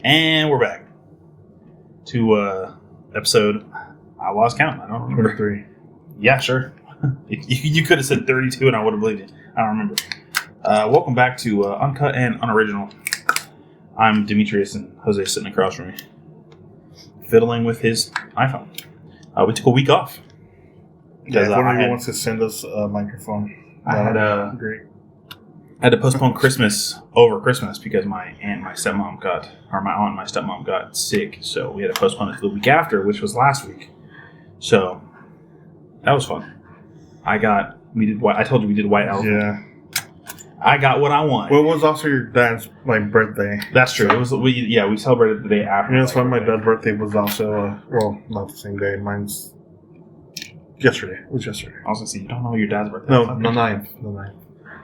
And we're back to episode, I lost count. I don't remember. 23. Yeah, sure. You could have said 32 and I would have believed it. I don't remember. Welcome back to Uncut and Unoriginal. I'm Demetrius and Jose's sitting across from me, fiddling with his iPhone. We took a week off. Yeah, if one of you wants to send us a microphone, I had great. I had to postpone Christmas over Christmas because my aunt and my stepmom got sick, so we had to postpone it to the week after, which was last week. So that was fun. I told you we did White Elephant. Yeah. I got what I want. Well, it was also your dad's birthday. That's true. It was we celebrated the day after. Yeah, that's why my dad's birthday was also not the same day. Mine's yesterday. It was yesterday. I was gonna say you don't know your dad's birthday. No, the 9th.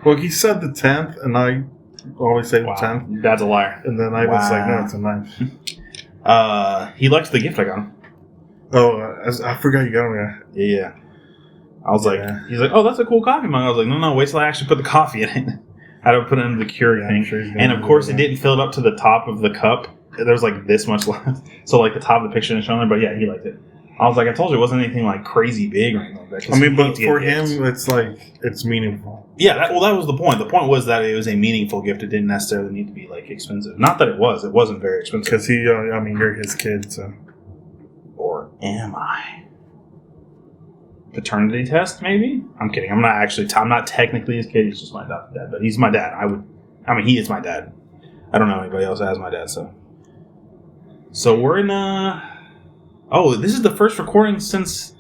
Well, he said the 10th, and I always say the 10th. Your dad's a liar. And then I was like, no, it's the 9th. He liked the gift I got him. Oh, I forgot you got him. Yeah. I was like, he's like, oh, that's a cool coffee mug. I was like, no, wait till I actually put the coffee in it. I had to put it in the Keurig thing. Sure, and of course, it didn't fill it up to the top of the cup. There was like this much left. So like the top of the picture didn't show there, but yeah, he liked it. I was like, I told you it wasn't anything like crazy big or anything like that. I mean, but for him, it's like, it's meaningful. Yeah, that was the point. The point was that it was a meaningful gift. It didn't necessarily need to be like expensive. Not that it was. It wasn't very expensive. Because you're his kid, so. Or am I? Paternity test, maybe? I'm kidding. I'm not technically his kid. He's just my dad. But he's my dad. He is my dad. I don't know anybody else as my dad, so. So we're in, this is the first recording since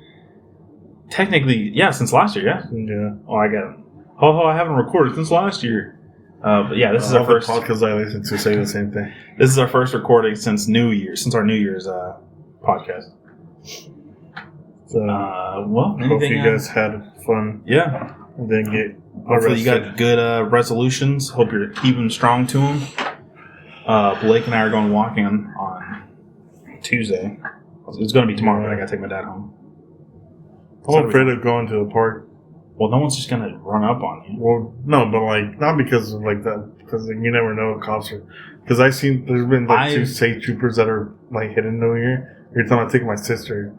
last year, yeah? Yeah. Oh, I got it. I haven't recorded since last year. But yeah, this is our first podcast I listen to say the same thing. This is our first recording since our New Year's podcast. So, hope you guys had fun. Yeah. And then get hopefully you got good resolutions. Hope you're keeping strong to them. Blake and I are going walking on Tuesday. It's going to be tomorrow, but I got to take my dad home. I'm afraid of going to the park. Well, no one's just going to run up on you. Well, no, but not because of that, because you never know cops are. Because there's been two state troopers that are hidden over here. Every time I take my sister,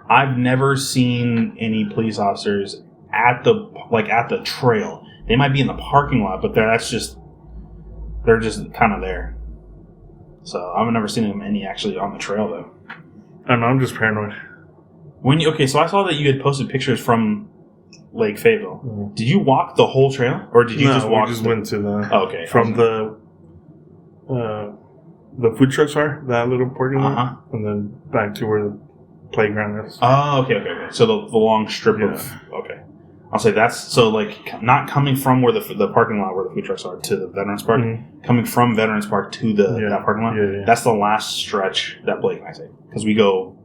I've never seen any police officers at the trail. They might be in the parking lot, but they're just kind of there. So I've never seen them actually on the trail though. I don't know, I'm just paranoid. So I saw that you had posted pictures from Lake Fayetteville. Mm-hmm. Did you walk the whole trail, or did you just walk? We just went to the. Oh, okay. From the food trucks are, that little parking lot, and then back to where the playground is. Oh, okay. So the long strip of okay. I'll say that's so not coming from where the parking lot where the food trucks are to the Veterans Park, coming from Veterans Park to that parking lot. Yeah. That's the last stretch that Blake and I take because we go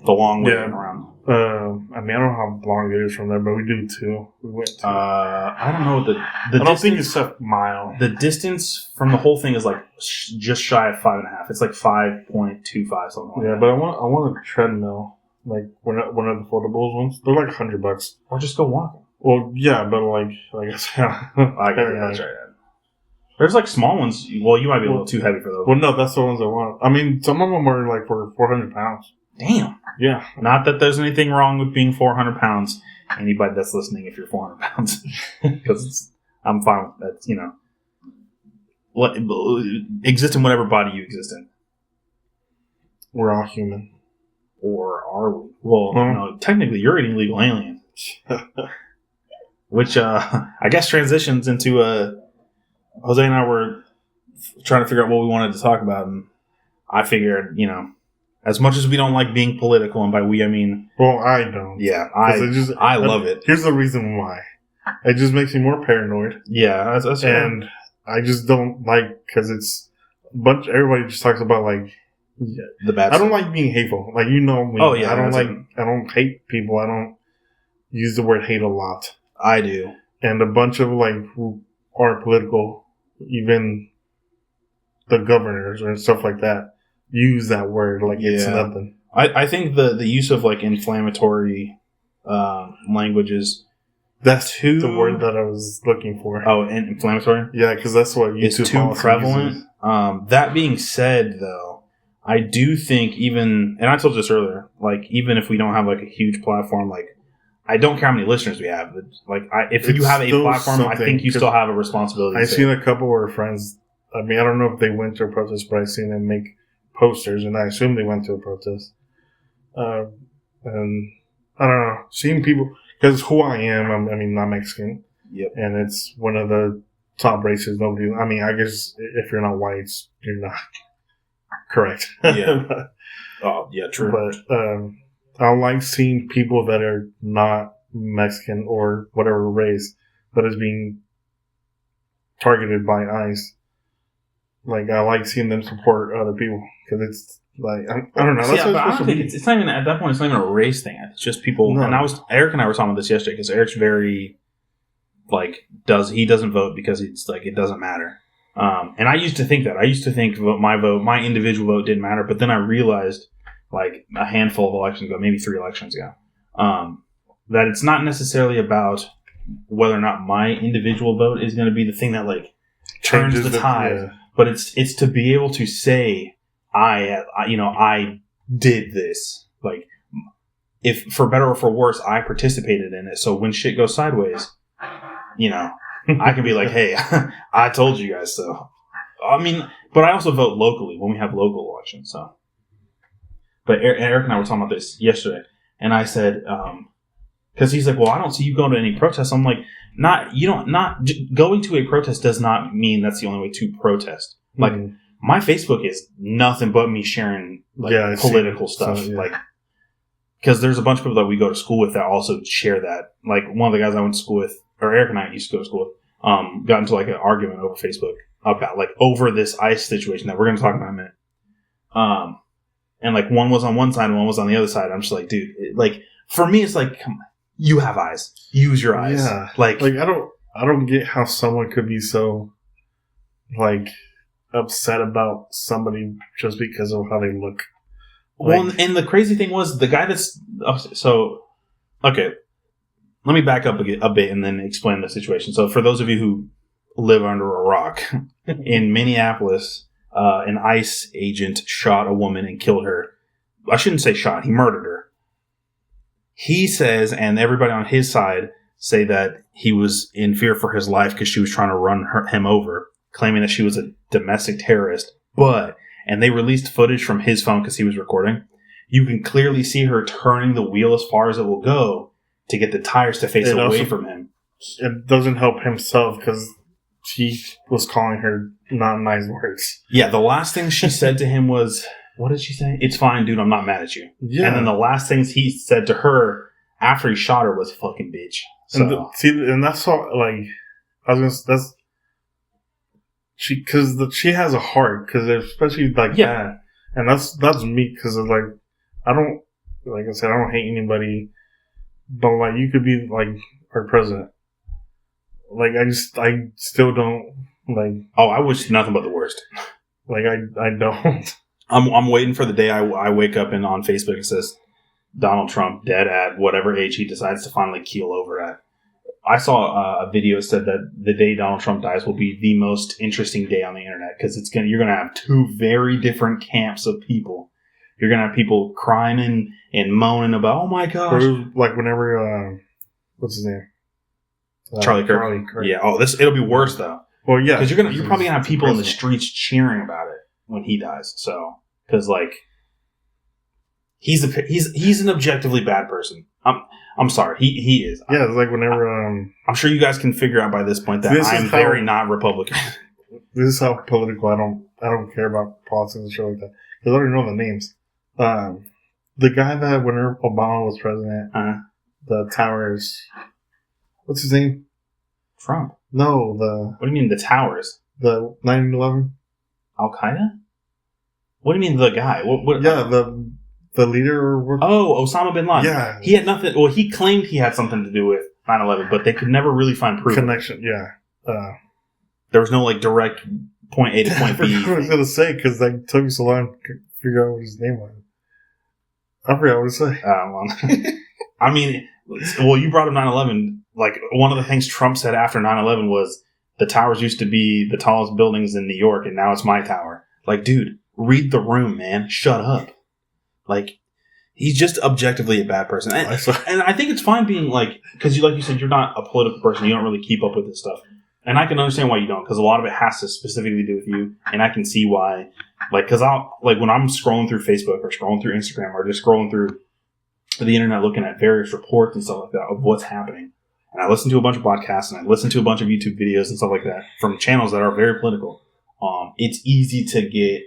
the long way around. I don't know how long it is from there, but we do too. We went to. I don't know what the I don't think it's a mile. The distance from the whole thing is just shy of 5.5. It's 5.25 something. Yeah, but I want a treadmill, one of the foldables ones. They're $100. Or just go walking. Well, yeah, but I guess that's right. There's small ones. Well, you might be a little too heavy for those. Well, no, that's the ones I want. I mean, some of them are for 400 pounds. Damn. Yeah. Not that there's anything wrong with being 400 pounds. Anybody that's listening, if you're 400 pounds. Because I'm fine with that, exist in whatever body you exist in. We're all human. Or are we? Well, no, technically you're an illegal alien. Which, I guess transitions into, Jose and I were trying to figure out what we wanted to talk about. And I figured, as much as we don't like being political, and by we I mean... Well, I don't. Yeah, I love it. Here's the reson why. It just makes me more paranoid. Yeah, that's and I just don't because it's everybody just talks about the bad I don't like being hateful. You know me. Oh, yeah. I don't hate people. I don't use the word hate a lot. I do. And a bunch of who are political, even the governors and stuff like that, use that word it's nothing. I think the use of inflammatory languages. That's the word that I was looking for. Oh, inflammatory? Yeah, because that's what YouTube is too prevalent. That being said, though, I do think even, and I told you this earlier, like, even if we don't have, like, a huge platform, like, I don't care how many listeners we have. But, like, if you have a platform, I think you still have a responsibility. I've seen a couple of our friends. I mean, I don't know if they went to a protest, but I've seen them make posters, and I assume they went to a protest. And I don't know, seeing people, because who I am, I'm Mexican. Yep. And it's one of the top races. Nobody, I mean, I guess if you're not white, you're not correct. Yeah. Oh, yeah, true. But I like seeing people that are not Mexican or whatever race that is being targeted by ICE. Like, I like seeing them support other people because it's like, I don't know. That's but I don't think it's not even, at that point, it's not even a race thing. It's just people. No. And Eric and I were talking about this yesterday because Eric's very, like, he doesn't vote because it's like, it doesn't matter. And I used to think that. I used to think my individual vote didn't matter. But then I realized, like, a handful of elections ago, maybe 3 elections ago, that it's not necessarily about whether or not my individual vote is going to be the thing that, like, turns the tide. Yeah. But it's to be able to say, I did this. Like, if for better or for worse, I participated in it. So when shit goes sideways, I can be like, hey, I told you guys so. I mean, but I also vote locally when we have local elections. So, but Eric and I were talking about this yesterday, and I said, because he's like, well, I don't see you going to any protests. I'm like, going to a protest does not mean that's the only way to protest. Like, my Facebook is nothing but me sharing, like, political stuff. So, yeah. Like, because there's a bunch of people that we go to school with that also share that. Like, one of the guys I went to school with, or Eric and I used to go to school with, got into, like, an argument over Facebook about, like, over this ICE situation that we're going to talk about in a minute. And, like, one was on one side and one was on the other side. I'm just like, dude, for me, it's like, come on, you have eyes. Use your eyes. Yeah. Like, I don't get how someone could be so, like, upset about somebody just because of how they look. Well, and the crazy thing was, the guy that's... So, okay, let me back up a bit and then explain the situation. So, for those of you who live under a rock, in Minneapolis, an ICE agent shot a woman and killed her. I shouldn't say shot, he murdered her. He says, and everybody on his side say that he was in fear for his life because she was trying to run him over, claiming that she was a domestic terrorist. And they released footage from his phone because he was recording. You can clearly see her turning the wheel as far as it will go to get the tires to face away from him. It doesn't help himself because she was calling her not nice words. Yeah, the last thing she said to him was, what did she say? It's fine, dude, I'm not mad at you. Yeah. And then the last things he said to her after he shot her was, fucking bitch. So. And that's all, like, I was going to say, that's... She has a heart, because especially like that, and that's me, because like, I don't, like I said, I don't hate anybody, but like, you could be like our president. Like, I still don't like. Oh, I wish nothing but the worst. Like, I don't. I'm waiting for the day I wake up and on Facebook it says Donald Trump dead at whatever age he decides to finally keel over at. I saw a video that said that the day Donald Trump dies will be the most interesting day on the internet because you're gonna have two very different camps of people. You're gonna have people crying and moaning about, oh my gosh, like whenever what's his name, Charlie Kirk. Yeah. Oh, it'll be worse though. Well, yeah, because you're probably gonna have people in the streets cheering about it when he dies. So because like he's an objectively bad person. I'm sorry, he is. Yeah, it's like whenever... I'm sure you guys can figure out by this point that I'm very not Republican. This is how political I don't care about politics and shit like that. Because I already know the names. The guy that whenever Obama was president, the towers... What's his name? Trump. No, What do you mean, the towers? The 9/11? Al-Qaeda? What do you mean, the guy? What? Yeah, the leader or what? Oh, Osama bin Laden. Yeah. He had nothing... Well, he claimed he had something to do with 9/11, but they could never really find proof. Connection, yeah. There was no, like, direct point A to point B. I forgot what I was going to say, because it took me so long to figure out what his name was. I forgot what to say. Well, I mean, well, you brought up 9/11. Like, one of the things Trump said after 9/11 was the towers used to be the tallest buildings in New York, and now it's my tower. Like, dude, read the room, man. Shut up. Like, he's just objectively a bad person. And I think it's fine being like, because like you said, you're not a political person. You don't really keep up with this stuff. And I can understand why you don't, because a lot of it has to specifically do with you. And I can see why, like, because when I'm scrolling through Facebook or scrolling through Instagram or just scrolling through the internet looking at various reports and stuff like that of what's happening. And I listen to a bunch of podcasts and I listen to a bunch of YouTube videos and stuff like that from channels that are very political. It's easy to get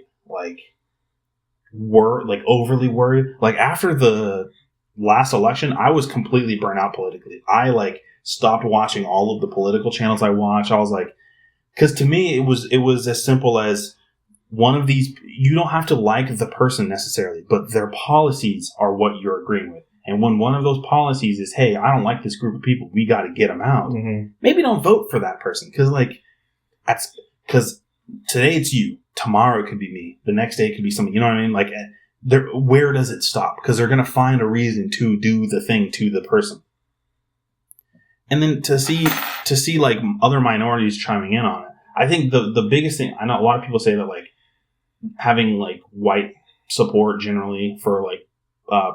overly worried. Like after the last election, I was completely burnt out politically. I stopped watching all of the political channels I watch. I was like, because to me it was as simple as one of these. You don't have to like the person necessarily, but their policies are what you're agreeing with. And when one of those policies is, hey, I don't like this group of people, we got to get them out. Mm-hmm. Maybe don't vote for that person because today it's you. Tomorrow it could be me. The next day it could be something. You know what I mean? Like, where does it stop? Because they're going to find a reason to do the thing to the person. And then to see like other minorities chiming in on it. I think the biggest thing, I know a lot of people say that like having like white support generally for like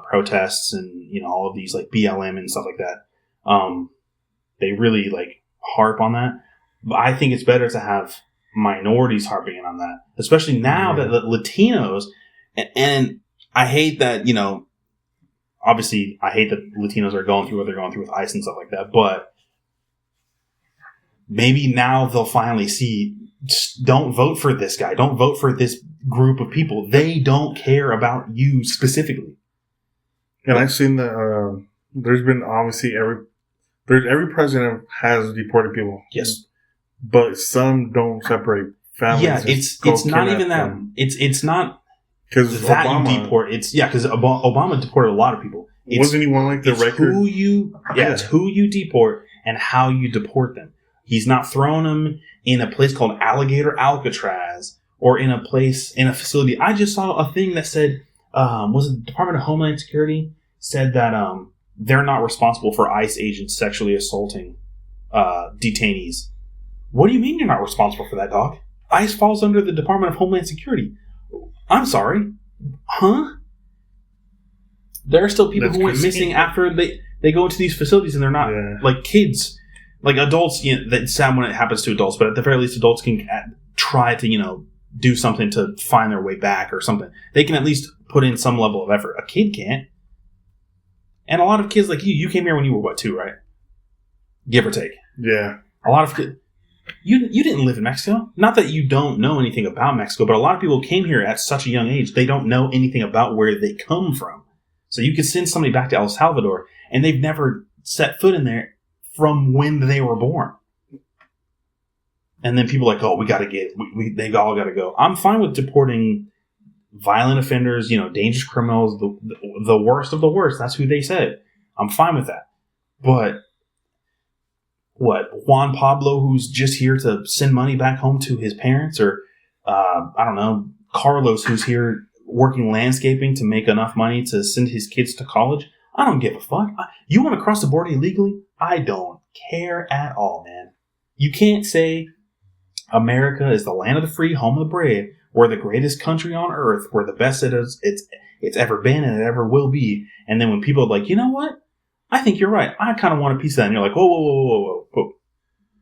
protests and, you know, all of these like BLM and stuff like that. They really like harp on that. But I think it's better to have minorities harping in on that, especially now that the Latinos, and I hate that, you know, obviously I hate that Latinos are going through what they're going through with ICE and stuff like that, but maybe now they'll finally see, don't vote for this guy, don't vote for this group of people. They don't care about you specifically. And I've seen that there's been obviously every president has deported people. Yes. But some don't separate families. Yeah, it's not even that. It's not because that Obama, you deport. It's because Obama deported a lot of people. Wasn't he one like the record? It's who you deport and how you deport them. He's not throwing them in a place called Alligator Alcatraz or in a facility. I just saw a thing that said, was it the Department of Homeland Security said that they're not responsible for ICE agents sexually assaulting detainees. What do you mean you're not responsible for that, dog? ICE falls under the Department of Homeland Security. I'm sorry. Huh? There are still people who went missing after they go into these facilities and they're not like kids. Like adults, you know, that's sad when it happens to adults, but at the very least adults can try to, you know, do something to find their way back or something. They can at least put in some level of effort. A kid can't. And a lot of kids like you came here when you were, 2, right? Give or take. Yeah. A lot of kids. You didn't live in Mexico. Not that you don't know anything about Mexico, but a lot of people came here at such a young age. They don't know anything about where they come from. So you could send somebody back to El Salvador, and they've never set foot in there from when they were born. And then people are like, oh, they all got to go. I'm fine with deporting violent offenders, you know, dangerous criminals, the worst of the worst. That's who they said. I'm fine with that. But what, Juan Pablo, who's just here to send money back home to his parents, or I don't know, Carlos, who's here working landscaping to make enough money to send his kids to college? I don't give a fuck. You want to cross the border illegally? I don't care at all, man. You can't say America is the land of the free, home of the brave. We're the greatest country on earth. We're the best it's ever been and it ever will be. And then when people are like, you know what? I think you're right. I kind of want a piece of that. And you're like, whoa.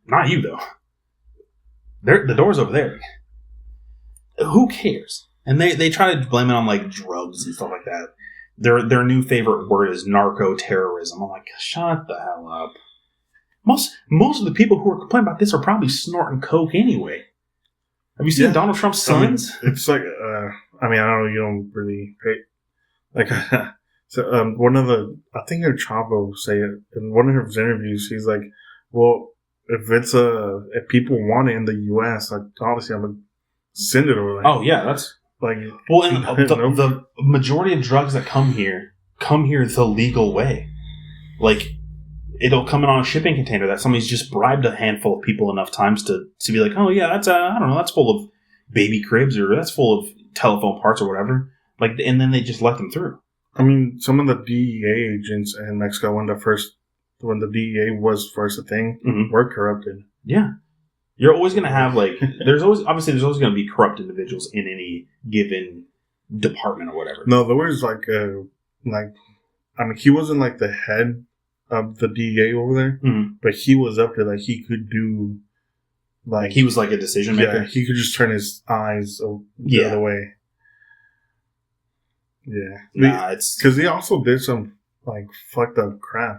Not you, though. The door's over there. Who cares? And they try to blame it on, like, drugs and stuff like that. Their new favorite word is narco-terrorism. I'm like, shut the hell up. Most of the people who are complaining about this are probably snorting coke anyway. Have you seen Donald Trump's sons? I mean, it's like, I don't know, you don't really pay. Like, so one of I think Chavo say it in one of his interviews. He's like, well, if people want it in the U.S., like, obviously I'm going to send it over there. Oh, yeah, that's... Like, well, and the majority of drugs that come here the legal way. Like, it'll come in on a shipping container that somebody's just bribed a handful of people enough times to be like, oh yeah, that's I don't know, that's full of baby cribs or that's full of telephone parts or whatever. Like, and then they just let them through. I mean, some of the DEA agents in Mexico when the DEA was first a thing, were corrupted. Yeah. You're always going to have, like, there's always going to be corrupt individuals in any given department or whatever. No, there was, like, I mean, he wasn't, like, the head of the DEA over there, but he was up there, like, he could do, like he was, like, a decision maker? Yeah, he could just turn his eyes the other way. Yeah. Nah, it's... Because he also did some, like, fucked up crap.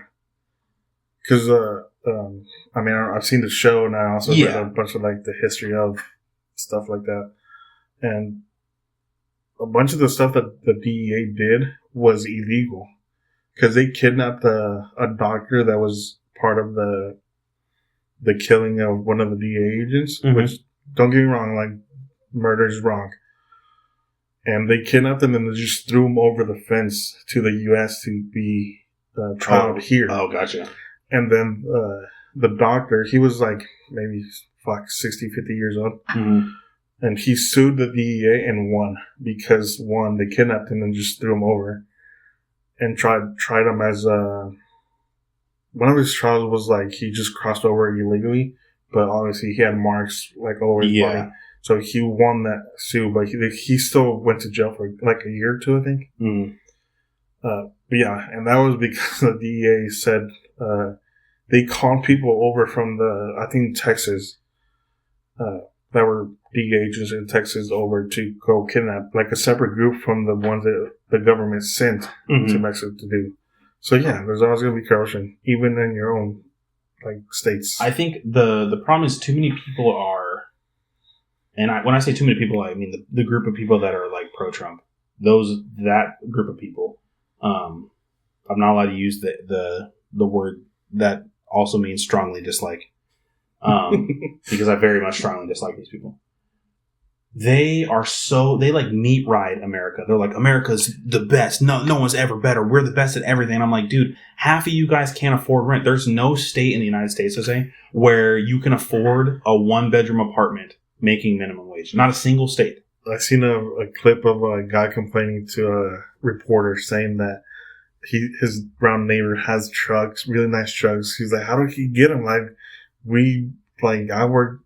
Because, I mean, I've seen the show, and I also read a bunch of, like, the history of stuff like that. And a bunch of the stuff that the DEA did was illegal. Because they kidnapped a doctor that was part of the killing of one of the DEA agents. Which, don't get me wrong, like, murder is wrong. And they kidnapped him and they just threw him over the fence to the U.S. to be trialed here. Oh, gotcha. And then the doctor, he was like maybe 60, 50 years old. And he sued the DEA and won. Because, one, they kidnapped him and just threw him over. And tried him as one of his trials was like he just crossed over illegally. But obviously he had marks like all over his body. So he won that suit, but he still went to jail for like a year or two, I think. But yeah, and that was because the DEA said they called people over from I think Texas, that were DEA agents in Texas over to go kidnap, like a separate group from the ones that the government sent to Mexico to do. So yeah, there's always going to be corruption, even in your own like states. I think the problem is too many people are. And when I say too many people, I mean the group of people that are like pro-Trump. That group of people. I'm not allowed to use the word that also means strongly dislike, because I very much strongly dislike these people. They like meat ride America. They're like, America's the best. No one's ever better. We're the best at everything. And I'm like, dude, half of you guys can't afford rent. There's no state in the United States, I say, where you can afford a 1-bedroom apartment making minimum wage. Not a single state. I seen a clip of a guy complaining to a reporter saying that his brown neighbor has trucks, really nice trucks. He's like, how do he get them? I work,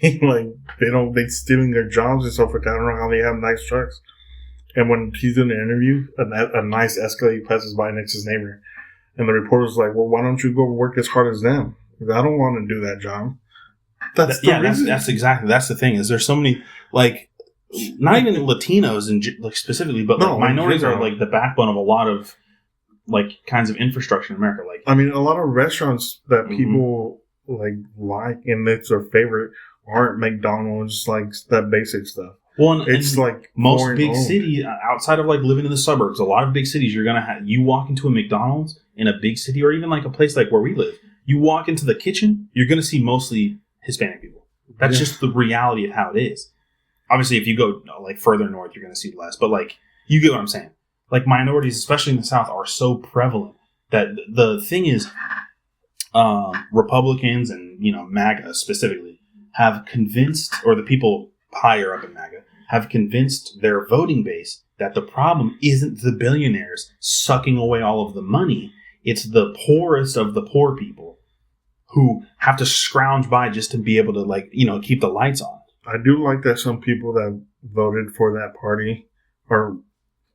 like, they stealing their jobs and stuff like that. I don't know how they have nice trucks. And when he's doing an interview, a nice Escalade passes by next to his neighbor. And the reporter's like, well, why don't you go work as hard as them? I don't want to do that job. That's the thing. Is there's so many, like, not even Latinos and like specifically, but like minorities are like the backbone of a lot of like kinds of infrastructure in America. Like, I mean, a lot of restaurants that people like and it's their favorite aren't McDonald's, like that basic stuff. Well, it's like most big cities outside of like living in the suburbs. A lot of big cities, you're gonna you walk into a McDonald's in a big city, or even like a place like where we live. You walk into the kitchen, you're gonna see mostly Hispanic people. That's just the reality of how it is. Obviously, if you go like further north, you're going to see less. But like, you get what I'm saying. Like minorities, especially in the South, are so prevalent that the thing is, Republicans and MAGA specifically have convinced, or the people higher up in MAGA have convinced their voting base that the problem isn't the billionaires sucking away all of the money. It's the poorest of the poor people who have to scrounge by just to be able to keep the lights on. I do like that some people that voted for that party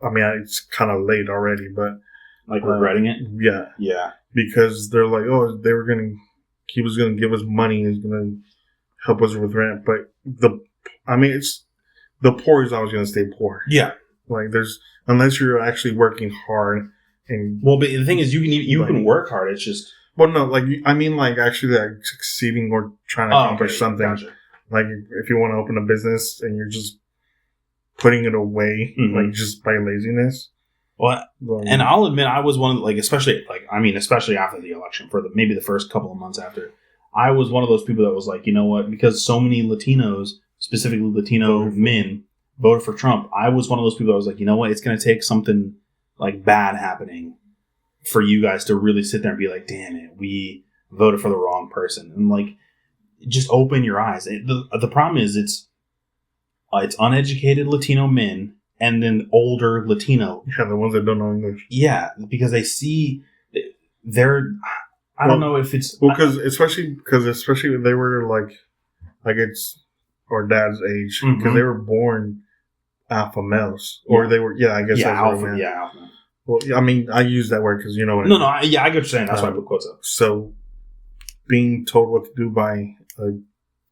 it's kind of late already, but like regretting it. Yeah, because they're like, oh, he was gonna give us money, he's gonna help us with rent, but it's the poor is always gonna stay poor. Yeah, like unless you're actually working hard and but the thing is, you can work hard. It's just. Well, no, actually succeeding or trying to accomplish something. Gotcha. Like if you want to open a business and you're just putting it away, like just by laziness. Well, and I'll admit I was one of especially after the election for maybe the first couple of months after, I was one of those people that was like, you know what, because so many Latinos, specifically Latino men, voted for Trump. I was one of those people that was like, you know what, it's going to take something like bad happening for you guys to really sit there and be like, damn it, we voted for the wrong person. And like, just open your eyes. The problem is it's uneducated Latino men and then older Latino. Yeah, the ones that don't know English. Yeah, because they see I don't know if it's... Well, especially they were like like it's or dad's age because they were born alpha males or they were I guess that's alpha what alpha. Well, I mean, I use that word because you know what. I get what you're saying. That's why I put quotes up. So, being told what to do by a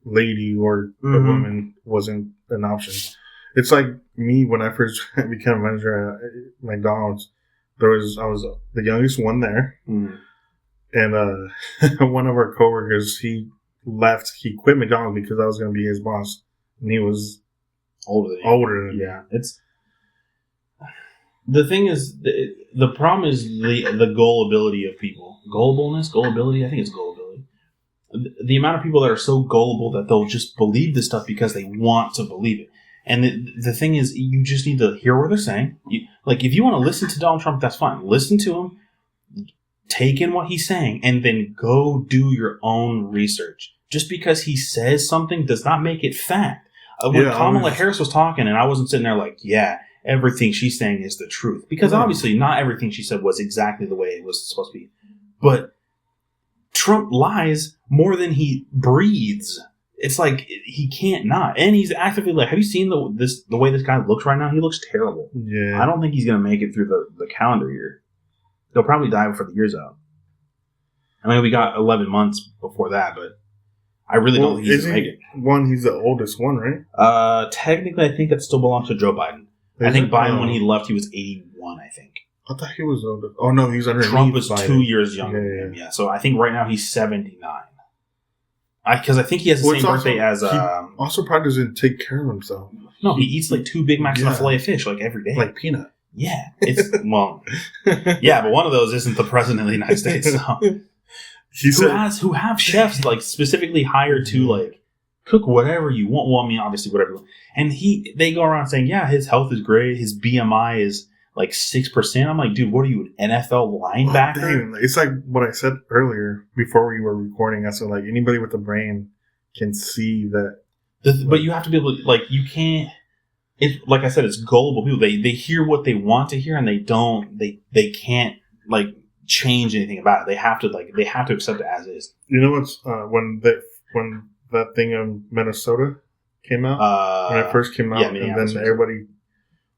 lady or a woman wasn't an option. It's like me when I first became a manager at McDonald's. I was the youngest one there, and one of our coworkers he left. He quit McDonald's because I was going to be his boss, and he was older than me. Yeah, it's. The thing is, the problem is the gullibility of people. Gullibility? I think it's gullibility. The amount of people that are so gullible that they'll just believe this stuff because they want to believe it. And the thing is, you just need to hear what they're saying. If you want to listen to Donald Trump, that's fine. Listen to him, take in what he's saying, and then go do your own research. Just because he says something does not make it fact. When Kamala Harris was talking, and I wasn't sitting there like, everything she's saying is the truth. Because obviously not everything she said was exactly the way it was supposed to be. But Trump lies more than he breathes. It's like he can't not. And he's actively like, have you seen the way this guy looks right now? He looks terrible. Yeah. I don't think he's going to make it through the calendar year. He'll probably die before the year's out. I mean, we got 11 months before that, but I really don't think he's going to make it. He's the oldest one, right? Technically, I think that still belongs to Joe Biden. I think Biden, when he left, he was 81, I think. I thought he was older. Oh, no, he's underneath Trump was Biden. 2 years younger than him, yeah. So I think right now he's 79. Because I think he has the same birthday as... He also probably doesn't take care of himself. No, he eats like 2 Big Macs and a fillet of fish every day. Like Peanut. Yeah. It's but one of those isn't the president of the United States. So. Who have chefs specifically hired to cook whatever you want. Well, I mean, obviously whatever. And they go around saying, his health is great. His BMI is 6%. I'm like, dude, what are you, an NFL linebacker? It's like what I said earlier before we were recording. I said, anybody with a brain can see that. But you have to be able to, you can't. Like I said, it's gullible people. They hear what they want to hear, and they can't change anything about it. They have to accept it as is. You know what's when that thing in Minnesota came out when it first came out, and then everybody.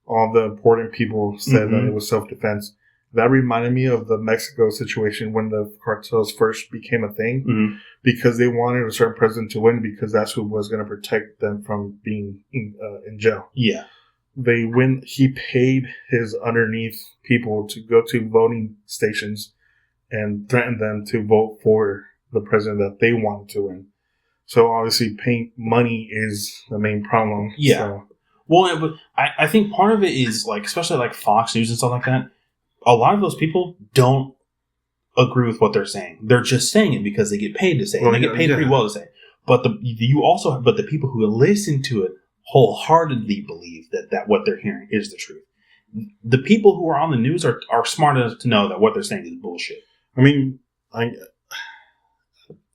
All the important people said that it was self-defense. That reminded me of the Mexico situation when the cartels first became a thing because they wanted a certain president to win because that's who was going to protect them from being in jail. Yeah. He paid his underneath people to go to voting stations and threatened them to vote for the president that they wanted to win. So obviously paying money is the main problem. Yeah. So. Well, but I think part of it is especially Fox News and stuff like that. A lot of those people don't agree with what they're saying. They're just saying it because they get paid to say it. They get paid pretty well to say it. But the people who listen to it wholeheartedly believe that what they're hearing is the truth. The people who are on the news are smart enough to know that what they're saying is bullshit. I mean, and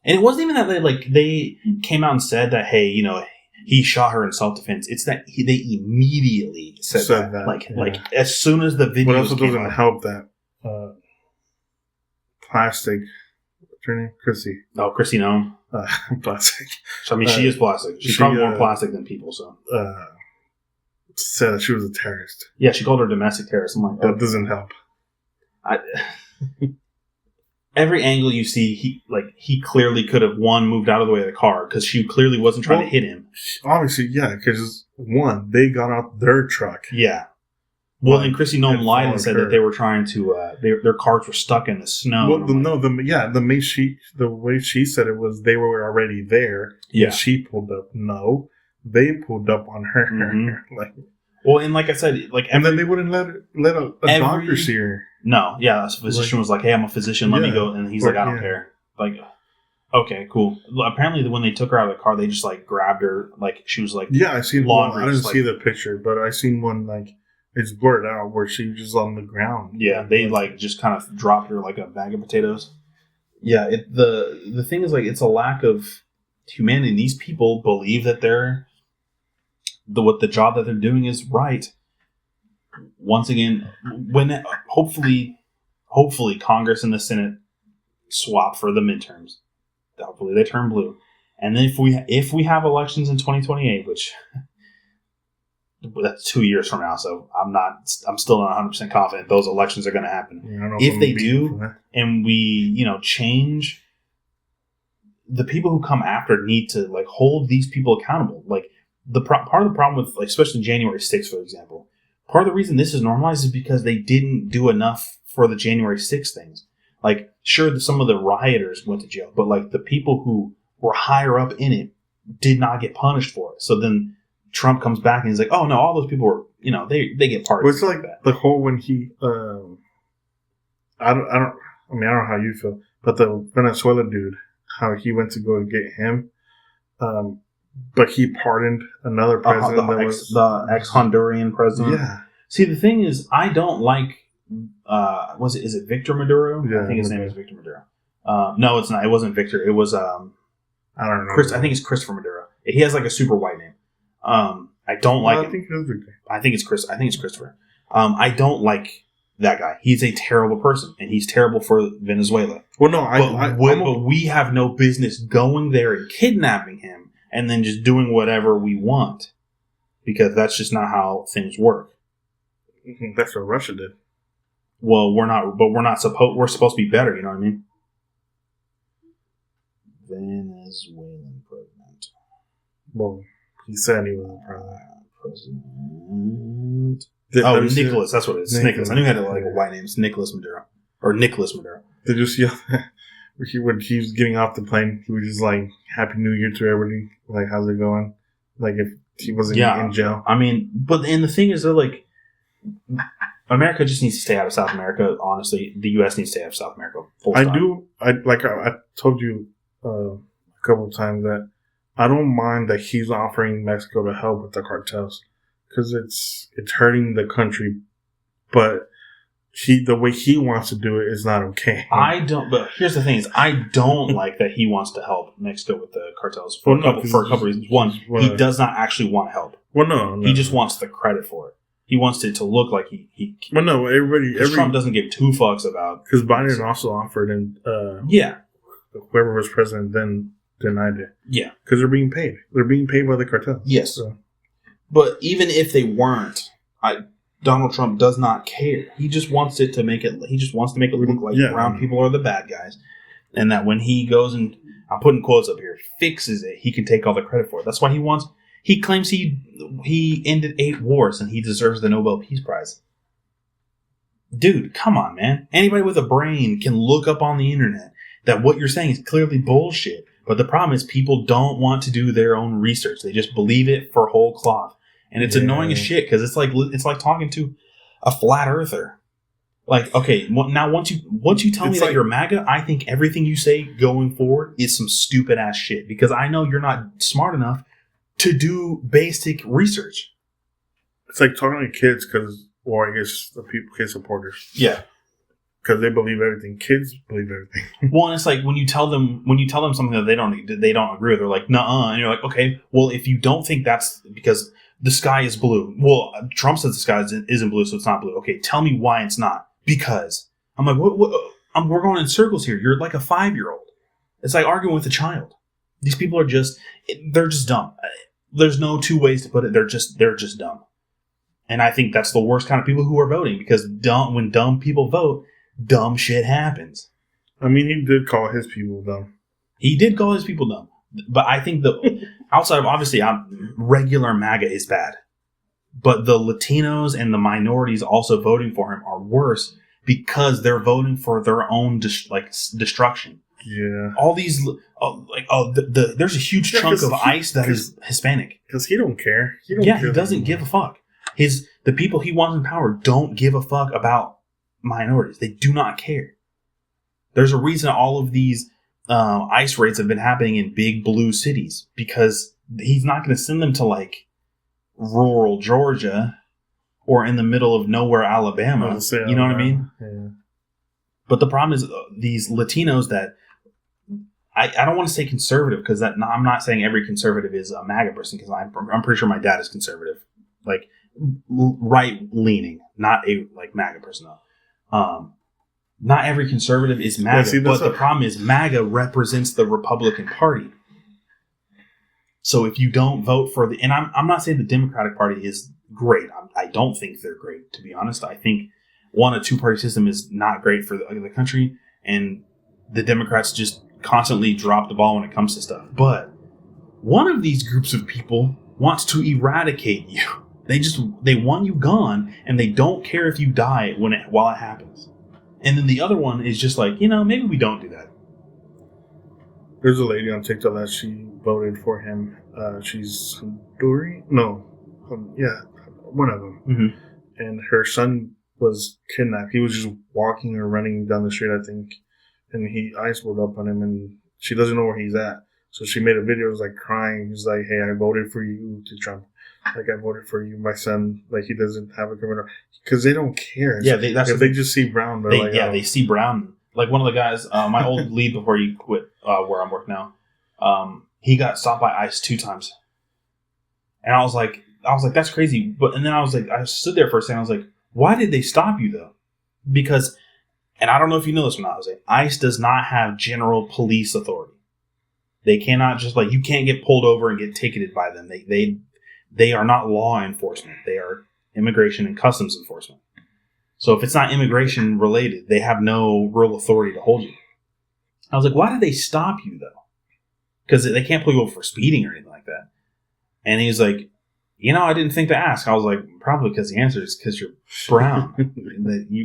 it wasn't even that they came out and said that, hey, he shot her in self-defense. It's that they immediately said that. As soon as the video. What also doesn't help that plastic. What's her name? Chrissy. Oh, Chrissy Nome. Plastic. So, I mean, she is plastic. She's probably more plastic than people. So. Said that she was a terrorist. Yeah, she called her a domestic terrorist. That doesn't help. Every angle you see, he clearly could have moved out of the way of the car because she clearly wasn't trying to hit him. Obviously, yeah, because they got out their truck. Yeah. Well, and Chrissy Nome lied and said that they were trying to. Their cars were stuck in the snow. Well, the way she said it was they were already there. Yeah. And she pulled up. No, they pulled up on her. Mm-hmm. Well, and like I said, and then they wouldn't let a doctor see her. No, yeah, the physician was like, "Hey, I'm a physician. Let me go." And he's like, "I don't care." Okay, cool. Apparently, when they took her out of the car, they just grabbed her, she was I seen laundry. I didn't see the picture, but I seen one it's blurred out where she was just on the ground. Yeah, they just kind of dropped her like a bag of potatoes. Yeah, the thing is it's a lack of humanity. These people believe that what the job that they're doing is right. Once again, when hopefully Congress and the Senate swap for the midterms, hopefully they turn blue, And then if we have elections in 2028, which that's 2 years from now, so I'm still not 100% confident those elections are going to happen. Yeah, if they do, and we change, the people who come after need to like hold these people accountable. Like part of the problem with like especially January 6th, for example, part of the reason this is normalized is because they didn't do enough for the January 6th things. Like sure, some of the rioters went to jail, but like the people who were higher up in it did not get punished for it. So then Trump comes back and he's like, "Oh no, all those people were, they get pardoned." Well, it's like that. The whole when he, I don't know how you feel, but the Venezuela dude, how he went to go and get him, but he pardoned another president the ex-Honduran president. Yeah. See, the thing is, I don't like. Is it Victor Maduro? Yeah, I think his name is Victor Maduro. No, it's not. It wasn't Victor. It was I don't know. I think it's Christopher Maduro. He has like a super white name. I don't like him. I think it's Victor. I think it's Christopher. I don't like that guy. He's a terrible person, and he's terrible for Venezuela. Well, no, but we have no business going there and kidnapping him, and then just doing whatever we want, because that's just not how things work. That's what Russia did. Well, we're supposed to be better, you know what I mean? Venezuelan president. Well, he said he was president. Nicholas, that's what it is. Nicholas. I knew he had a white name. It's Nicholas Maduro. Or Nicholas Maduro. Did you see when he was getting off the plane, he was just like, Happy New Year to everybody. Like, how's it going? Like, if he wasn't in jail. I mean, and the thing is, they're like, America just needs to stay out of South America. Honestly, the U.S. needs to stay out of South America. I told you a couple of times that I don't mind that he's offering Mexico to help with the cartels because it's hurting the country, but the way he wants to do it is not okay. I don't. But here's the thing: is I don't like that he wants to help Mexico with the cartels for a couple reasons. One, he does not actually want help. Well, no, he just wants the credit for it. He wants it to look like he. Well, no, Trump doesn't give two fucks about. Because Biden also offered, and whoever was president then denied it. Yeah, because they're being paid. They're being paid by the cartel. Yes, but even if they weren't, Donald Trump does not care. He just wants it to make it. He just wants to make it look like brown people are the bad guys, and that when he goes and I'm putting quotes up here, fixes it, he can take all the credit for it. That's why he wants. He claims he ended 8 wars and he deserves the Nobel Peace Prize. Dude, come on, man. Anybody with a brain can look up on the internet that what you're saying is clearly bullshit. But the problem is people don't want to do their own research. They just believe it for whole cloth. And it's annoying as shit because it's like talking to a flat earther. Like, okay, now once you tell me that you're MAGA, I think everything you say going forward is some stupid ass shit because I know you're not smart enough to do basic research. It's like talking to kids I guess the kid supporters. Yeah. Because they believe everything. Kids believe everything. Well, and it's like when you tell them something that they don't agree with, they're like, nuh-uh. And you're like, okay, well, if you don't think that's because the sky is blue. Well, Trump says the sky isn't blue, so it's not blue. Okay, tell me why it's not. Because. I'm like, we're going in circles here. You're like a 5-year-old. It's like arguing with a child. These people are they're just dumb. There's no two ways to put it. They're just dumb. And I think that's the worst kind of people who are voting because when dumb people vote, dumb shit happens. I mean, he did call his people dumb. He did call his people dumb. But I think outside of obviously regular MAGA is bad. But the Latinos and the minorities also voting for him are worse because they're voting for their own destruction. Yeah. All these, there's a huge chunk of ICE that is Hispanic. Because he don't care. He doesn't give a fuck. The people he wants in power don't give a fuck about minorities. They do not care. There's a reason all of these ICE raids have been happening in big blue cities because he's not going to send them to like rural Georgia or in the middle of nowhere Alabama. You know what I mean? Yeah. But the problem is these Latinos that I don't want to say conservative because I'm not saying every conservative is a MAGA person because I'm pretty sure my dad is conservative, like right leaning, not a like MAGA person though. Not every conservative is MAGA, but the problem is MAGA represents the Republican Party. So if you don't vote for and I'm not saying the Democratic Party is great. I don't think they're great, to be honest. I think a two-party system is not great for the country, and the Democrats just constantly drop the ball when it comes to stuff. But one of these groups of people wants to eradicate you. They want you gone, and they don't care if you die while it happens. And then the other one is just like, maybe we don't do that. There's a lady on TikTok that she voted for him. She's Honduran? No. Yeah, one of them. Mm-hmm. And her son was kidnapped. He was just walking or running down the street, I think. And ICE pulled up on him, and she doesn't know where he's at. So she made a video, was like crying. He's like, hey, I voted for you to Trump. Like, I voted for you. My son, like, he doesn't have a criminal. Because they don't care. Yeah, they just see Brown, they're like, they see Brown. Like, one of the guys, my old lead before he quit where I'm working now, he got stopped by ICE 2 times. And I was like, that's crazy. And then I stood there for a second. I was like, why did they stop you, though? Because, and I don't know if you know this or not, Jose, ICE does not have general police authority. They cannot just, you can't get pulled over and get ticketed by them. They are not law enforcement. They are immigration and customs enforcement. So if it's not immigration related, they have no real authority to hold you. I was like, why did they stop you, though? Because they can't pull you over for speeding or anything like that. And he's like, I didn't think to ask. I was like, probably because the answer is because you're brown.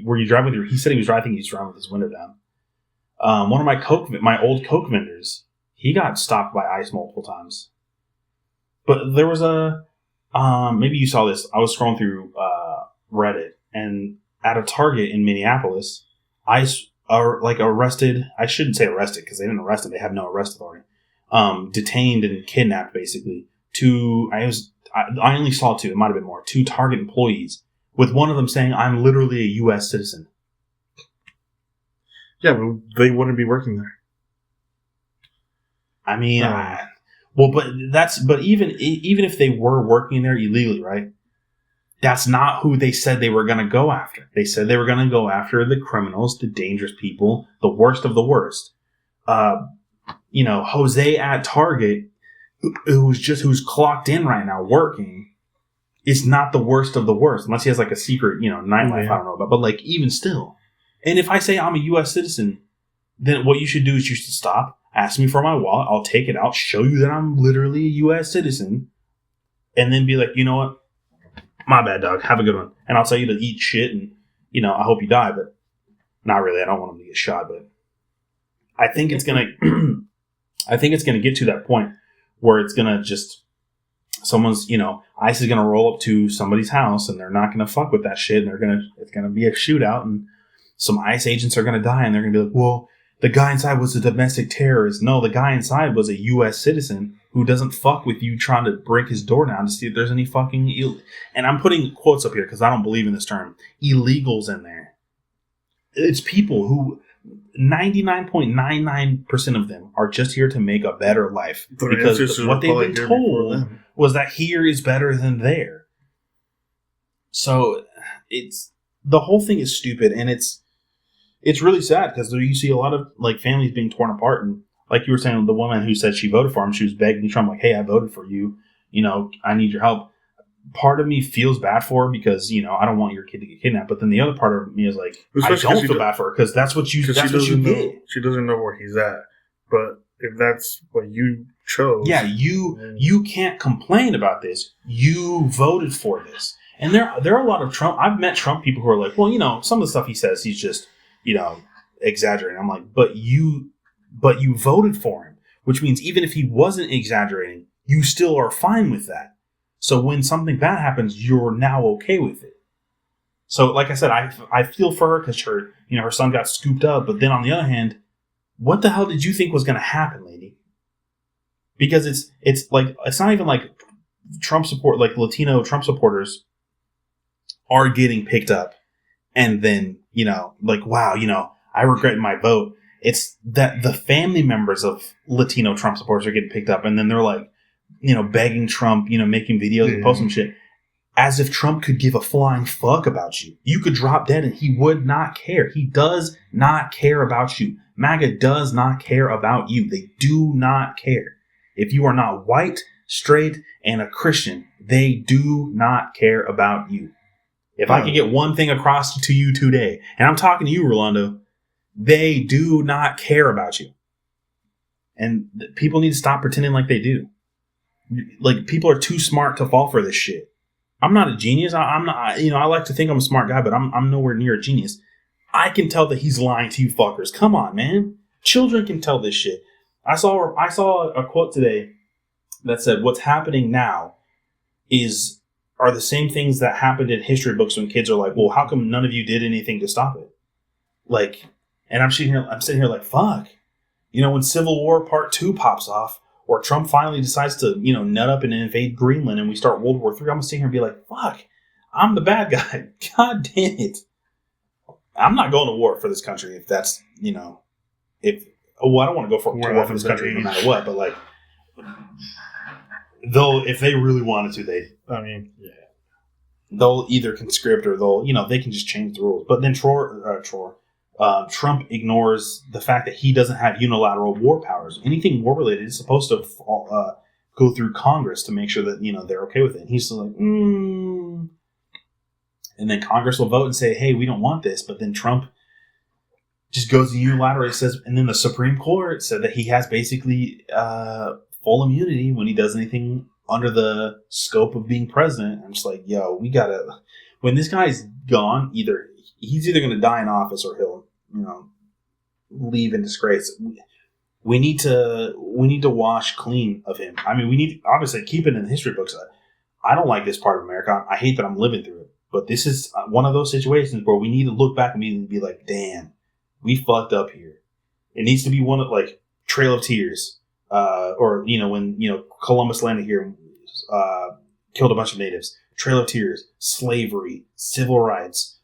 Were you driving with he said he was driving, he was driving with his window down. One of my old Coke vendors, he got stopped by ICE multiple times. But there was maybe you saw this. I was scrolling through Reddit, and at a Target in Minneapolis, ICE arrested. I shouldn't say arrested because they didn't arrest them. They have no arrest authority. Detained and kidnapped basically I only saw 2. It might have been more. 2 Target employees, with one of them saying, "I'm literally a U.S. citizen." Yeah, but they wouldn't be working there. I mean, but even if they were working there illegally, right? That's not who they said they were going to go after. They said they were going to go after the criminals, the dangerous people, the worst of the worst. Jose at Target, who's clocked in right now working, is not the worst of the worst, unless he has a secret, nightlife I don't know about. But even still, and if I say I'm a U.S. citizen, then what you should do is you should stop, ask me for my wallet, I'll take it out, show you that I'm literally a U.S. citizen, and then be like, you know what? My bad, dog. Have a good one. And I'll tell you to eat shit, and I hope you die, but not really. I don't want him to get shot, but I think it's gonna get to that point where it's gonna just ICE is gonna roll up to somebody's house, and they're not gonna fuck with that shit, and it's gonna be a shootout, and some ICE agents are gonna die, and they're gonna be like, well, the guy inside was a domestic terrorist. No, the guy inside was a U.S. citizen who doesn't fuck with you trying to break his door down to see if there's any fucking and I'm putting quotes up here because I don't believe in this term, illegals in there. It's people who 99.99% of them are just here to make a better life. Because what they've been told was that here is better than there. So the whole thing is stupid, and it's really sad because you see a lot of families being torn apart, and like you were saying, the woman who said she voted for him, she was begging Trump hey, I voted for you. I need your help. Part of me feels bad for her because I don't want your kid to get kidnapped, but then the other part of me is I don't feel bad for her because that's what you did. She doesn't know where he's at, but if that's what you chose, you can't complain about this. You voted for this, and there are a lot of Trump. I've met Trump people who are like, well, some of the stuff he says, he's just exaggerating. I'm like, but you voted for him, which means even if he wasn't exaggerating, you still are fine with that. So when something bad happens, you're now okay with it. So like I said, I feel for her because her son got scooped up. But then on the other hand, what the hell did you think was going to happen, lady? Because it's not even like Trump support, Latino Trump supporters are getting picked up, and then wow, I regret my vote. It's that the family members of Latino Trump supporters are getting picked up, and then they're begging Trump, making videos and posting shit, as if Trump could give a flying fuck about you. You could drop dead and he would not care. He does not care about you. MAGA does not care about you. They do not care. If you are not white, straight, and a Christian, they do not care about you. If I could get one thing across to you today, and I'm talking to you, Rolando, they do not care about you. And people need to stop pretending like they do. Like, people are too smart to fall for this shit. I'm not a genius. I'm not, I like to think I'm a smart guy, but I'm nowhere near a genius. I can tell that he's lying to you fuckers. Come on, man. Children can tell this shit. I saw a quote today that said, what's happening now are the same things that happened in history books when kids are like, well, how come none of you did anything to stop it? Like, and I'm sitting here like, fuck. When Civil War Part 2 pops off, or Trump finally decides to, nut up and invade Greenland and we start World War III, I'm going to sit here and be like, fuck, I'm the bad guy. God damn it. I'm not going to war for this country if that's, I don't want to go for war for this country no matter what, but like, though, if they really wanted to, they'll either conscript or they can just change the rules. But then Trump ignores the fact that he doesn't have unilateral war powers. Anything war related is supposed to go through Congress to make sure that they're okay with it. And he's still like, and then Congress will vote and say, hey, we don't want this. But then Trump just goes unilaterally, says, and then the Supreme Court said that he has basically full immunity when he does anything under the scope of being president. I'm just like, yo, we gotta. When this guy's gone, he's either going to die in office or he'll leave in disgrace. We need to wash clean of him. I mean, we need to obviously keep it in the history books. I don't like this part of America. I hate that I'm living through it. But this is one of those situations where we need to look back and be like, damn, we fucked up here. It needs to be one of like Trail of Tears, or when Columbus landed here, killed a bunch of natives. Trail of Tears, slavery, civil rights.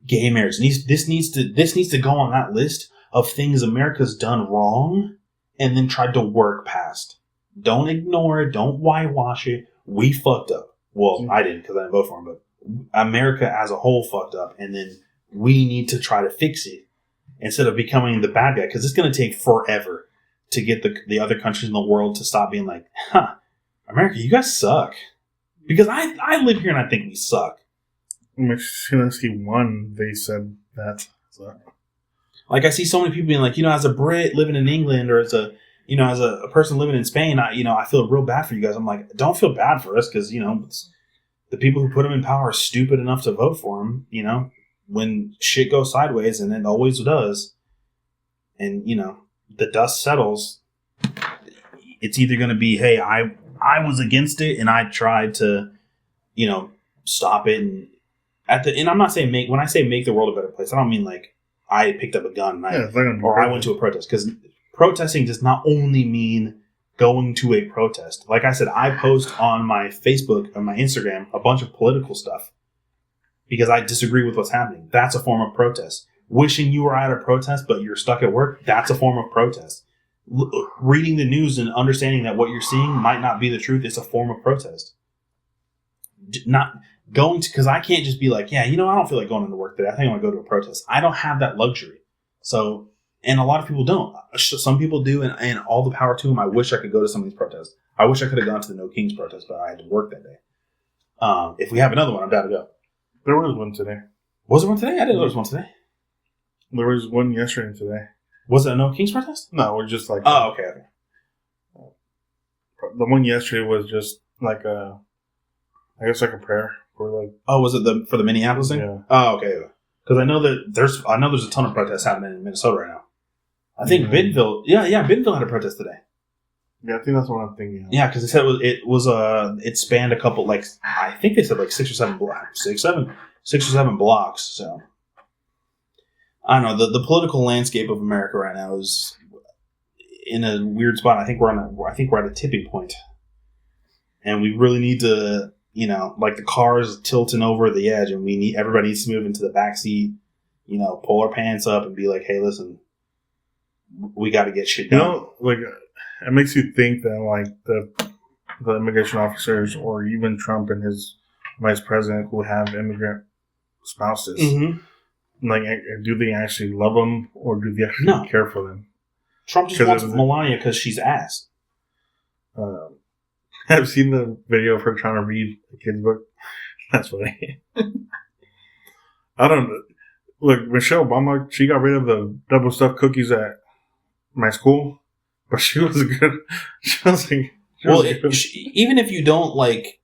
Gay marriage. This needs to go on that list of things America's done wrong and then tried to work past. Don't ignore it. Don't whitewash it. We fucked up. Well, I didn't because I didn't vote for him, but America as a whole fucked up, and then we need to try to fix it instead of becoming the bad guy, because it's going to take forever to get the other countries in the world to stop being like, America, you guys suck. Because I live here and I think we suck. Zelensky won, they said that. So. Like, I see so many people being like, as a Brit living in England, or as a person living in Spain, I feel real bad for you guys. I'm like, don't feel bad for us, because, the people who put him in power are stupid enough to vote for him, when shit goes sideways, and it always does, and, the dust settles, it's either going to be, hey, I was against it, and I tried to, stop it, and I'm not saying when I say make the world a better place, I don't mean like I picked up a gun and I went to a protest, because protesting does not only mean going to a protest. Like I said, I post on my Facebook and my Instagram a bunch of political stuff because I disagree with what's happening. That's a form of protest. Wishing you were at a protest but you're stuck at work, that's a form of protest. Reading the news and understanding that what you're seeing might not be the truth, it's a form of protest. Not going to, because I can't just be like, I don't feel like going into work today. I think I'm going to go to a protest. I don't have that luxury. So, and a lot of people don't. Some people do, and all the power to them. I wish I could go to some of these protests. I wish I could have gone to the No Kings protest, but I had to work that day. If we have another one, I'm down to go. There was one today. Was there one today? I didn't know there was one today. There was one yesterday and today. Was it a No Kings protest? No, it was just like... Oh, okay. The one yesterday was just like a prayer. Oh, was it for the Minneapolis thing? Yeah. Oh, okay. Because I know there's a ton of protests happening in Minnesota right now. I think Bentonville, Bentonville had a protest today. Yeah, I think that's what I'm thinking. Yeah, because they said it spanned a couple, like, I think they said like 6 or 7 blocks. So I don't know. The political landscape of America right now is in a weird spot. I think we're at a tipping point, and we really need to. Like the car's tilting over the edge, and everybody needs to move into the back seat, pull our pants up and be like, hey, listen, we got to get shit done. It makes you think that, like, the immigration officers or even Trump and his vice president who have immigrant spouses, like, do they actually love them or do they actually care for them? Trump just wants Melania because she's ass. I've seen the video of her trying to read a kid's book. That's funny. I don't know. Look, Michelle Obama, she got rid of the double stuffed cookies at my school, but she was good. She was like, even if you don't like,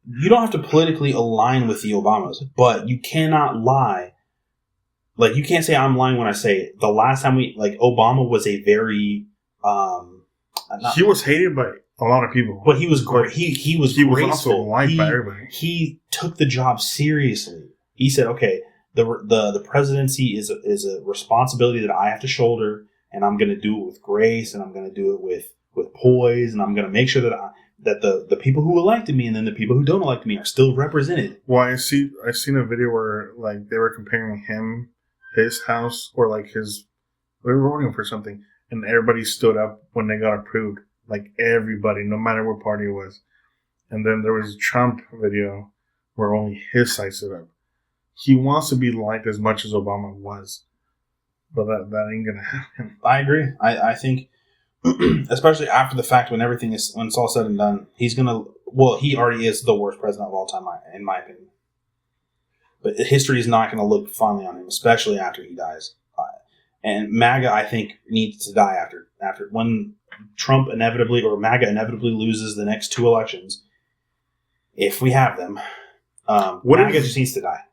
you don't have to politically align with the Obamas, but you cannot lie. Like, you can't say I'm lying when I say it. The last time Obama was a very, he was hated by a lot of people, but he was great. He was also liked by everybody. He took the job seriously. He said, "Okay, the presidency is a responsibility that I have to shoulder, and I'm going to do it with grace, and I'm going to do it with poise, and I'm going to make sure that the people who elected me and then the people who don't elect me are still represented." Well, I seen a video where like they were comparing him, his house, or like they were voting for something, and everybody stood up when they got approved. Like everybody, no matter what party it was. And then there was a Trump video where only his side stood up. He wants to be liked as much as Obama was. But that ain't gonna happen. I agree. I think, especially after the fact, when it's all said and done, he's gonna. Well, he already is the worst president of all time, in my opinion. But history is not going to look fondly on him, especially after he dies. And MAGA, I think, needs to die after when Trump MAGA inevitably loses the next 2 elections. If we have them, MAGA just needs to die.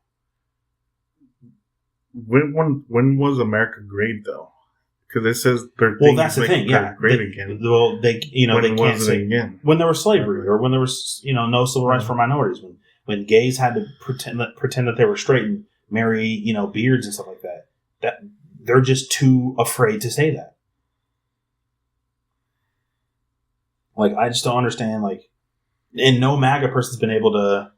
When was America great though? Because it says that's the thing. Yeah, great again. Well, they can't say again when there was slavery or when there was no civil rights for minorities. When gays had to pretend that they were straight and marry beards and stuff like that. That they're just too afraid to say that. Like, I just don't understand. Like, and no MAGA person's been able to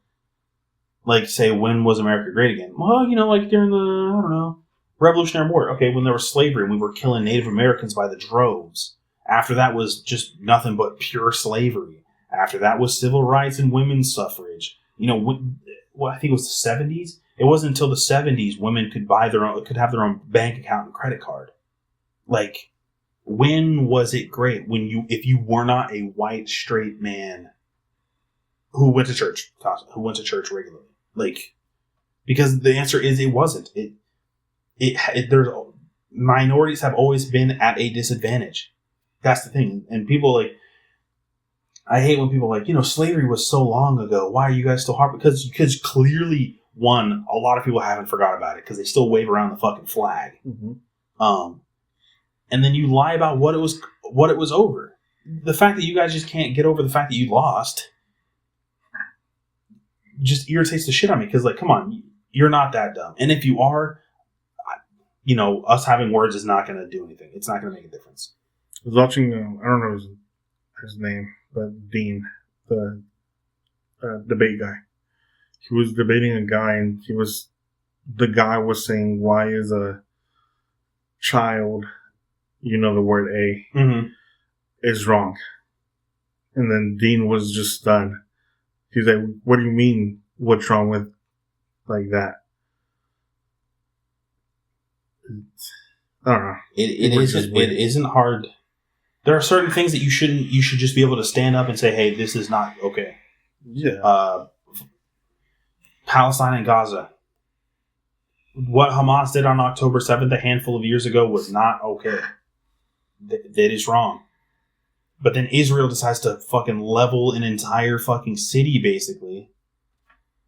say, when was America great again? Well, like during the Revolutionary War. Okay, when there was slavery and we were killing Native Americans by the droves. After that was just nothing but pure slavery. After that was civil rights and women's suffrage. I think it was the 70s. It wasn't until the 70s women could have their own bank account and credit card. Like, when was it great? If you were not a white straight man who went to church regularly, like, because the answer is it wasn't. There's minorities have always been at a disadvantage. That's the thing, and people I hate when people slavery was so long ago. Why are you guys still hard? Because clearly, one, a lot of people haven't forgot about it because they still wave around the fucking flag. Mm-hmm. And then you lie about what it was over. The fact that you guys just can't get over the fact that you lost just irritates the shit out of me. Because come on, you're not that dumb. And if you are, us having words is not going to do anything. It's not going to make a difference. I was watching. I don't know his name. But Dean, the debate guy, he was debating a guy, and the guy was saying, "Why is a child, the word a, mm-hmm. is wrong?" And then Dean was just stunned. He's like, "What do you mean? What's wrong with that?" I don't know. It isn't hard. There are certain things that you should just be able to stand up and say, hey, this is not okay. Yeah. Palestine and Gaza. What Hamas did on October 7th, a handful of years ago, was not okay. That is wrong. But then Israel decides to fucking level an entire fucking city, basically.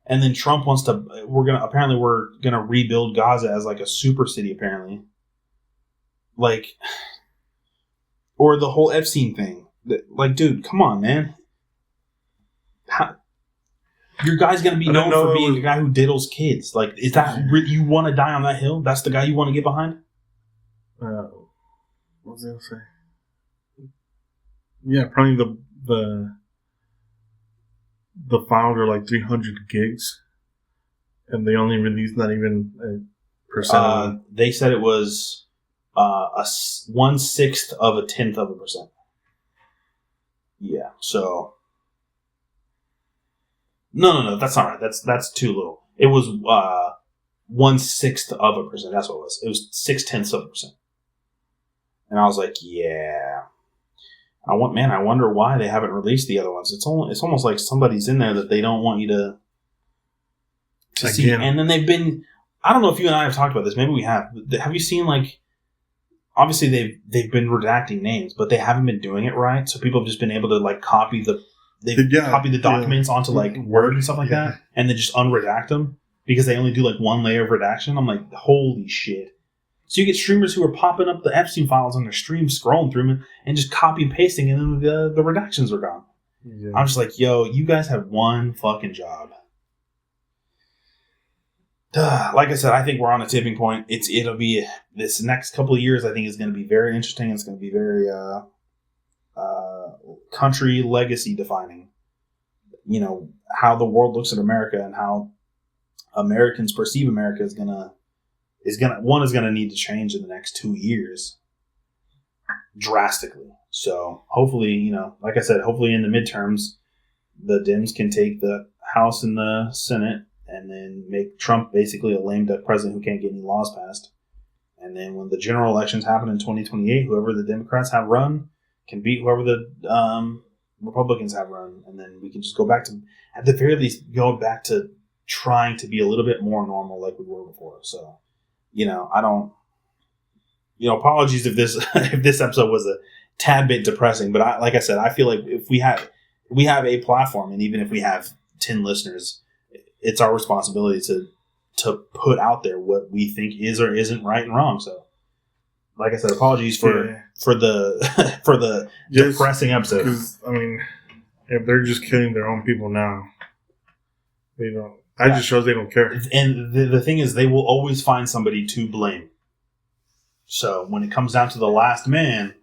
And then Trump wants to, we're gonna rebuild Gaza as a super city, apparently. Or the whole Epstein thing. Dude, come on, man. Your guy's going to be known for being the guy who diddles kids. Is that you want to die on that hill? That's the guy you want to get behind? What was I going to say? Yeah, probably the files are 300 gigs. And they only released not even a percent. They said it was 1/6 of 0.1%. Yeah, so no, that's not right. That's too little. It was 1/6 of 1%. That's what it was. It was 0.6%. And I was like, yeah. I wonder why they haven't released the other ones. It's almost like somebody's in there that they don't want you to see. And then they've been. I don't know if you and I have talked about this. Maybe we have. Have you seen like? Obviously, they've been redacting names, but they haven't been doing it right. So people have just been able to like copy the documents onto like Word and stuff like that, and then just unredact them because they only do like one layer of redaction. I'm like, holy shit! So you get streamers who are popping up the Epstein files on their stream, scrolling through them, and just copy and pasting, and then the redactions are gone. Yeah. I'm just like, yo, you guys have one fucking job. Like I said, I think we're on a tipping point. It'll be this next couple of years. I think is going to be very interesting. It's going to be very country legacy defining. You know how the world looks at America and how Americans perceive America is gonna need to change in the next 2 years drastically. So hopefully, you know, like I said, hopefully in the midterms, the Dems can take the House and the Senate. And then make Trump basically a lame duck president who can't get any laws passed. And then when the general elections happen in 2028, whoever the Democrats have run can beat whoever the Republicans have run. And then we can just go back to, at the very least, go back to trying to be a little bit more normal like we were before. So, you know, apologies if this if this episode was a tad bit depressing. But like I said, I feel like if we have a platform, and even if we have 10 listeners, it's our responsibility to put out there what we think is or isn't right and wrong. So, like I said, apologies for the depressing episode. I mean, if they're just killing their own people now, they don't. That just shows they don't care. And the thing is, they will always find somebody to blame. So when it comes down to the last man.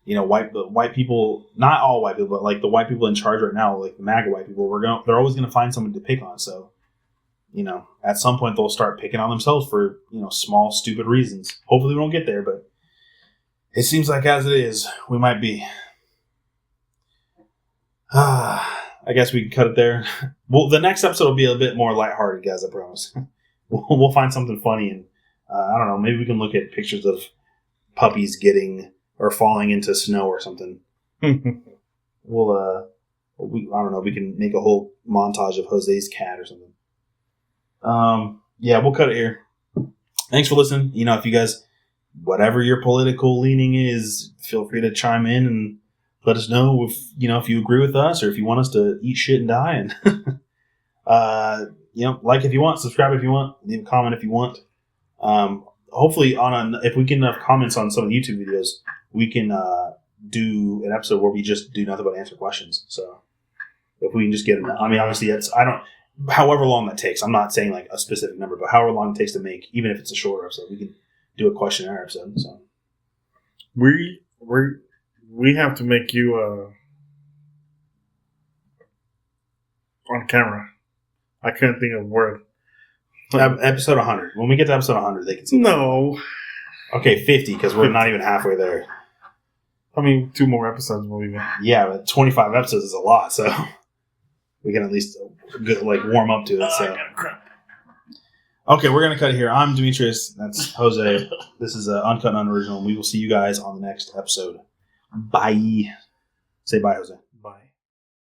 You know, white people, not all white people, but like the white people in charge right now, like the MAGA white people, they're always going to find someone to pick on. So, you know, at some point they'll start picking on themselves for, you know, small, stupid reasons. Hopefully we don't get there, but it seems like as it is, we might be. I guess we can cut it there. Well, the next episode will be a bit more lighthearted, guys, I promise. We'll find something funny, and I don't know, maybe we can look at pictures of puppies getting... or falling into snow or something. I don't know, we can make a whole montage of Jose's cat or something. Yeah, we'll cut it here. Thanks for listening. You know, if you guys, whatever your political leaning is, feel free to chime in and let us know if you agree with us or if you want us to eat shit and die. And, like if you want, subscribe if you want, leave a comment if you want. Hopefully if we get enough comments on some of the YouTube videos, we can do an episode where we just do nothing but answer questions. So if we can just get enough, I mean, obviously however long that takes, I'm not saying like a specific number, but however long it takes to make, even if it's a shorter episode, we can do a questionnaire episode. So we have to make you on camera. I couldn't think of a word. Episode 100. When we get to episode 100, they can see. No. Okay, 50, because we're not even halfway there. I mean, 2 more episodes will be there. Yeah, but 25 episodes is a lot, so we can at least warm up to it. So. Okay, we're going to cut it here. I'm Demetrius. That's Jose. This is Uncut and Unoriginal. We will see you guys on the next episode. Bye. Say bye, Jose.